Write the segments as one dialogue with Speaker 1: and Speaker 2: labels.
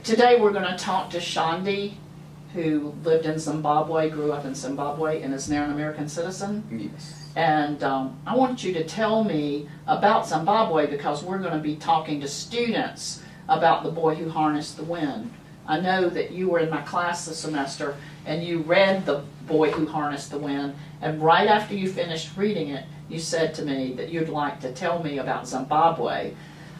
Speaker 1: Today we're going to talk to Chandi, who lived in Zimbabwe, grew up in Zimbabwe, and is now an American citizen.
Speaker 2: Yes.
Speaker 1: And I want you to tell me about Zimbabwe, because we're going to be talking to students about the boy who harnessed the wind. I know that you were in my class this semester and you read The Boy Who Harnessed the Wind, and right after you finished reading it, you said to me that you'd like to tell me about Zimbabwe.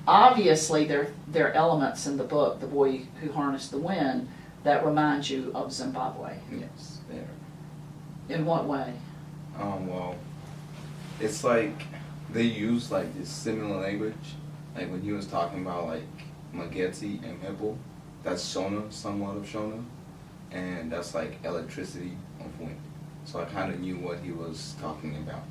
Speaker 1: Obviously, there are elements in the book, The Boy Who Harnessed the Wind, that remind you of Zimbabwe.
Speaker 2: Yes, there.
Speaker 1: In what way?
Speaker 2: Well, it's like they use like this similar language. Like when he was talking about like Mageti and Hippo, that's Shona, somewhat of Shona, and that's like electricity of wind. So I kind of knew what he was talking about.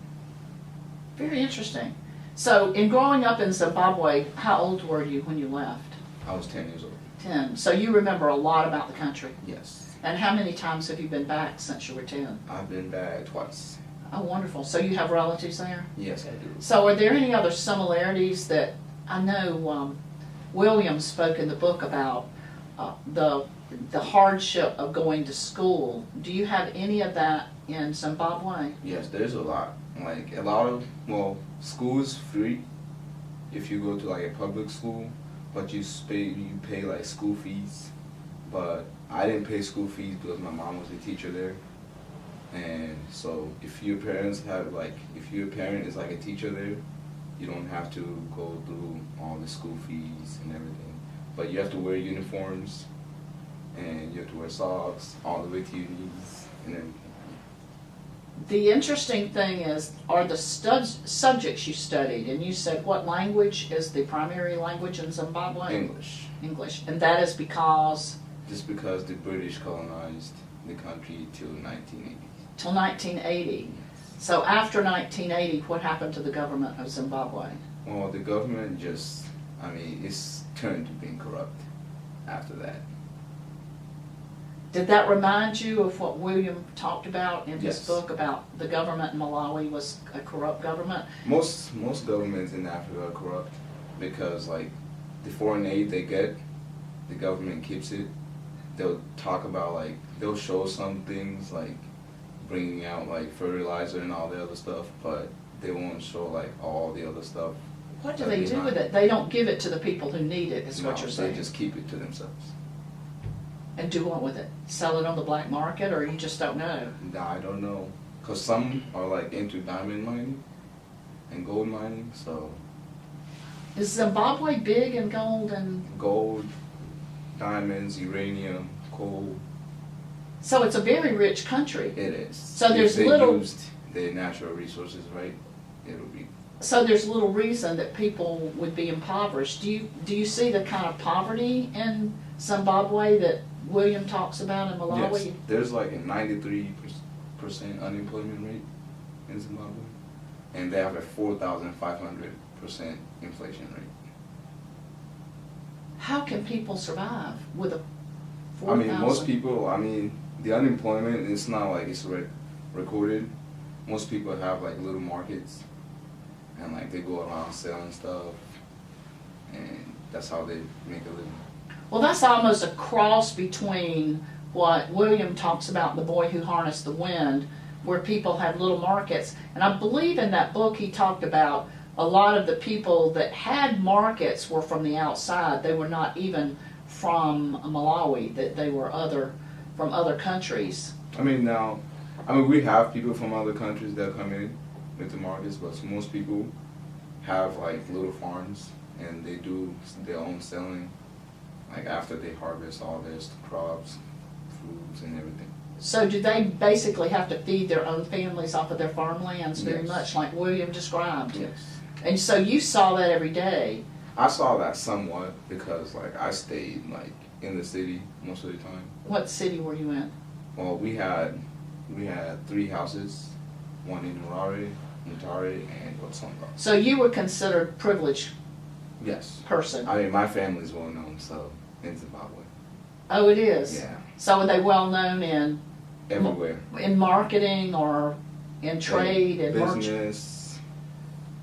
Speaker 1: Very interesting. So, in growing up in Zimbabwe, how old were you when you left?
Speaker 2: I was 10 years old.
Speaker 1: 10. So you remember a lot about the country.
Speaker 2: Yes.
Speaker 1: And how many times have you been back since you were 10?
Speaker 2: I've been back twice.
Speaker 1: Oh, wonderful. So you have relatives there?
Speaker 2: Yes, I do.
Speaker 1: So are there any other similarities that, I know William spoke in the book about the hardship of going to school. Do you have any of that in Zimbabwe?
Speaker 2: Yes, there's a lot. Like a lot of, well, school is free if you go to like a public school, but you pay like school fees. But I didn't pay school fees because my mom was a teacher there. And so if your parents have like, if your parent is like a teacher there, you don't have to go through all the school fees and everything. But you have to wear uniforms, and you have to wear socks all the way to your knees and everything.
Speaker 1: The interesting thing is, are the subjects you studied, and you said what language is the primary language in Zimbabwe?
Speaker 2: English.
Speaker 1: English. And that is because?
Speaker 2: Just because the British colonized the country till 1980.
Speaker 1: Till 1980. So after 1980, what happened to the government of Zimbabwe?
Speaker 2: Well, the government just, it's turned to being corrupt after that.
Speaker 1: Did that remind you of what William talked about in his
Speaker 2: Yes.
Speaker 1: book about the government in Malawi was a corrupt government?
Speaker 2: Most governments in Africa are corrupt because like the foreign aid they get, the government keeps it. They'll talk about like, they'll show some things like bringing out like fertilizer and all the other stuff, but they won't show like all the other stuff.
Speaker 1: What do they do with it? They don't give it to the people who need it, is
Speaker 2: No,
Speaker 1: what you're saying.
Speaker 2: they just keep it to themselves.
Speaker 1: And do what with it? Sell it on the black market, or you just don't know?
Speaker 2: Nah, I don't know, cause some are like into diamond mining and gold mining, so.
Speaker 1: Is Zimbabwe big in gold and?
Speaker 2: Gold, diamonds, uranium, coal.
Speaker 1: So it's a very rich country.
Speaker 2: It is.
Speaker 1: So there's
Speaker 2: if they
Speaker 1: little.
Speaker 2: used the natural resources right, it would be.
Speaker 1: So there's little reason that people would be impoverished. Do you see the kind of poverty in Zimbabwe that William talks about in Malawi?
Speaker 2: Yes, there's like a 93% unemployment rate in Zimbabwe, and they have a 4,500% inflation rate.
Speaker 1: How can people survive with a 4,000?
Speaker 2: Most people, the unemployment, it's not like it's recorded. Most people have like little markets, and like they go around selling stuff, and that's how they make a living.
Speaker 1: Well, that's almost a cross between what William talks about, The Boy Who Harnessed the Wind, where people have little markets. And I believe in that book he talked about a lot of the people that had markets were from the outside. They were not even from Malawi, that they were from other countries.
Speaker 2: We have people from other countries that come in with the markets, but most people have like little farms, and they do their own selling. Like after they harvest all their crops, fruits, and everything.
Speaker 1: So do they basically have to feed their own families off of their farmlands very
Speaker 2: Yes.
Speaker 1: much like William described?
Speaker 2: Yes.
Speaker 1: And so you saw that every day?
Speaker 2: I saw that somewhat because like I stayed like in the city most of the time.
Speaker 1: What city were you in?
Speaker 2: Well, we had 3 houses, one in Harare, Mutare, and Botswana.
Speaker 1: So you were considered privileged
Speaker 2: Yes.
Speaker 1: person?
Speaker 2: My family's well known, so in Zimbabwe.
Speaker 1: Oh, it is?
Speaker 2: Yeah.
Speaker 1: So are they well known in
Speaker 2: Everywhere.
Speaker 1: in marketing or in trade and
Speaker 2: business,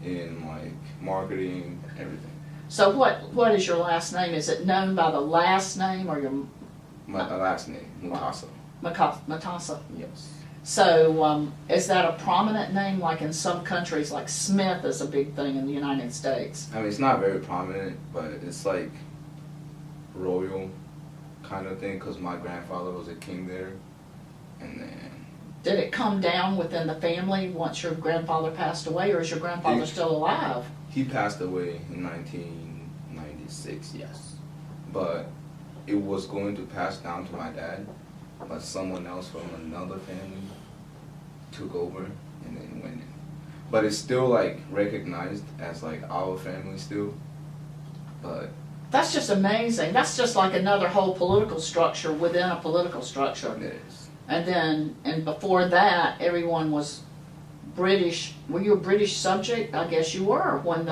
Speaker 2: in like marketing, everything.
Speaker 1: So what is your last name? Is it known by the last name or your
Speaker 2: My last name, Mutasa.
Speaker 1: Matassa?
Speaker 2: Yes.
Speaker 1: So is that a prominent name like in some countries, like Smith is a big thing in the United States?
Speaker 2: I mean, it's not very prominent, but it's like royal kind of thing because my grandfather was a king there. And then...
Speaker 1: Did it come down within the family once your grandfather passed away, or is your grandfather still alive?
Speaker 2: He passed away in 1996, yes. But it was going to pass down to my dad, but someone else from another family took over and then went in. But it's still like recognized as like our family still. But
Speaker 1: That's just amazing. That's just like another whole political structure within a political structure.
Speaker 2: it is.
Speaker 1: And before that, everyone was British. Were you a British subject? I guess you were when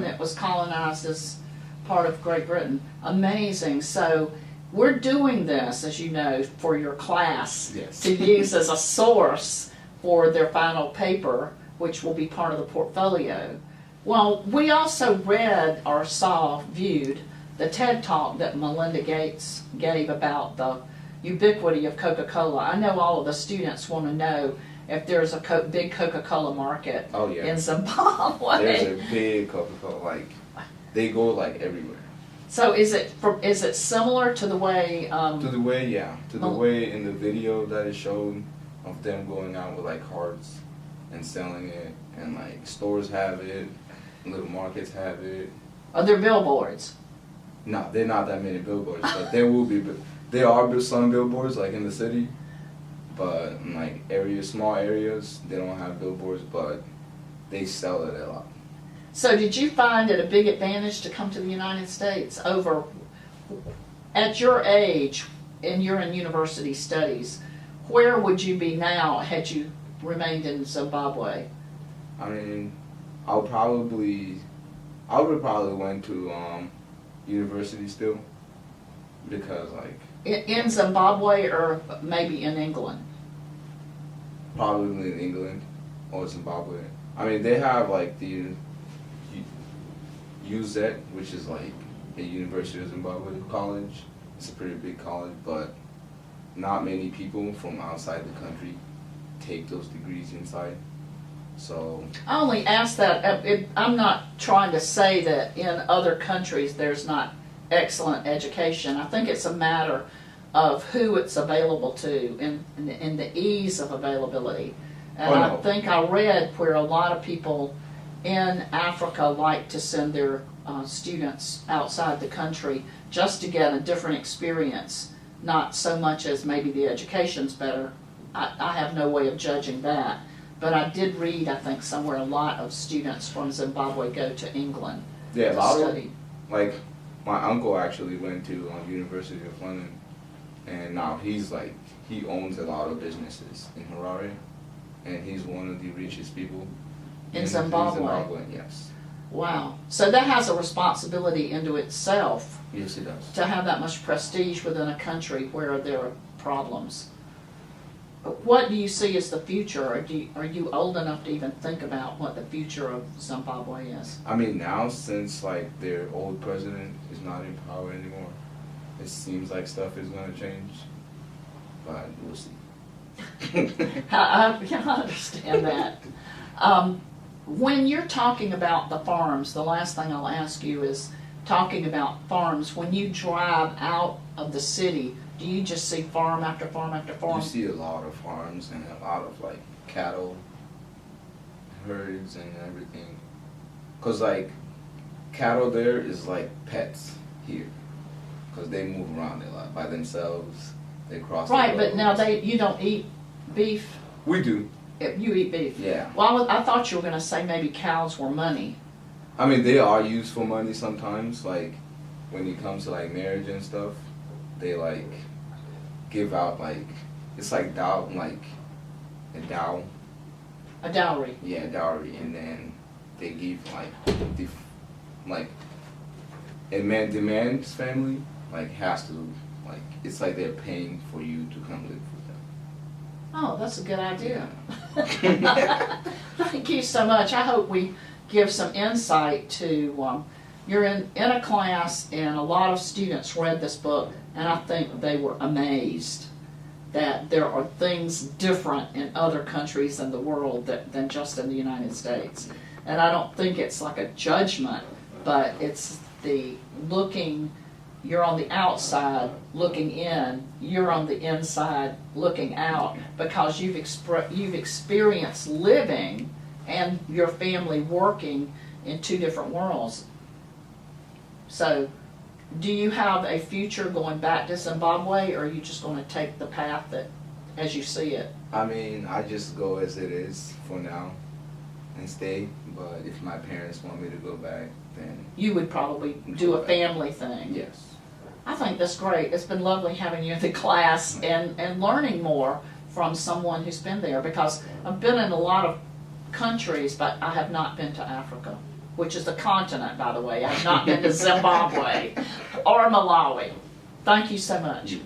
Speaker 1: it was colonized as part of Great Britain. Amazing. So we're doing this, as you know, for your class
Speaker 2: Yes.
Speaker 1: to use as a source for their final paper, which will be part of the portfolio. Well, we also read or viewed the TED Talk that Melinda Gates gave about the ubiquity of Coca-Cola. I know all of the students want to know if there's a big Coca-Cola market in Zimbabwe.
Speaker 2: There's a big Coca-Cola, like, they go like everywhere.
Speaker 1: So is it similar to the way...
Speaker 2: to the way in the video that it showed of them going out with like carts and selling it, and like stores have it, little markets have it.
Speaker 1: Are there billboards?
Speaker 2: No, they're not that many billboards, but there will be. There are some billboards like in the city, but in like small areas, they don't have billboards, but they sell it a lot.
Speaker 1: So did you find it a big advantage to come to the United States over, at your age, and you're in university studies, where would you be now had you remained in Zimbabwe?
Speaker 2: I mean, I would probably went to university still, because like
Speaker 1: In Zimbabwe or maybe in England?
Speaker 2: probably in England or Zimbabwe. I mean, they have like the UZ, which is like a University of Zimbabwe college. It's a pretty big college, but not many people from outside the country take those degrees inside. So
Speaker 1: I only ask that, I'm not trying to say that in other countries there's not excellent education. I think it's a matter of who it's available to and the ease of availability. And I think I read where a lot of people in Africa like to send their students outside the country just to get a different experience, not so much as maybe the education's better. I have no way of judging that. But I did read, I think, somewhere a lot of students from Zimbabwe go to England
Speaker 2: yeah,
Speaker 1: to study.
Speaker 2: Like my uncle actually went to University of London, and now he owns a lot of businesses in Harare, and he's one of the richest people
Speaker 1: in Zimbabwe.
Speaker 2: Yes.
Speaker 1: Wow. So that has a responsibility into itself.
Speaker 2: Yes, it does.
Speaker 1: To have that much prestige within a country where there are problems. What do you see as the future, or are you old enough to even think about what the future of Zimbabwe is?
Speaker 2: I mean, now since like their old president is not in power anymore, it seems like stuff is going to change, but we'll see.
Speaker 1: I understand that. When you're talking about the farms, the last thing I'll ask you is talking about farms. When you drive out of the city, do you just see farm after farm after farm?
Speaker 2: You see a lot of farms and a lot of like cattle herds and everything. Cause like cattle there is like pets here, cause they move around a lot by themselves. They cross.
Speaker 1: Right, but now you don't eat beef.
Speaker 2: We do.
Speaker 1: You eat beef.
Speaker 2: Yeah.
Speaker 1: Well, I thought you were going to say maybe cows were money.
Speaker 2: I mean, they are used for money sometimes. Like when it comes to like marriage and stuff, they like give out like it's like like a dow.
Speaker 1: A dowry.
Speaker 2: Yeah, dowry, and then they give like the man's family like has to like it's like they're paying for you to come live with them.
Speaker 1: Oh, that's a good idea. Thank you so much. I hope we give some insight to you're in a class and a lot of students read this book, and I think they were amazed that there are things different in other countries in the world than just in the United States. And I don't think it's like a judgment, but it's the looking, you're on the outside looking in, you're on the inside looking out, because you've experienced living and your family working in two different worlds. So, do you have a future going back to Zimbabwe, or are you just going to take the path that, as you see it?
Speaker 2: I mean, I just go as it is for now and stay, but if my parents want me to go back, then...
Speaker 1: You would probably do a family thing.
Speaker 2: Yes.
Speaker 1: I think that's great. It's been lovely having you in the class and learning more from someone who's been there, because I've been in a lot of countries, but I have not been to Africa, which is a continent, by the way. I have not been to Zimbabwe or Malawi. Thank you so much.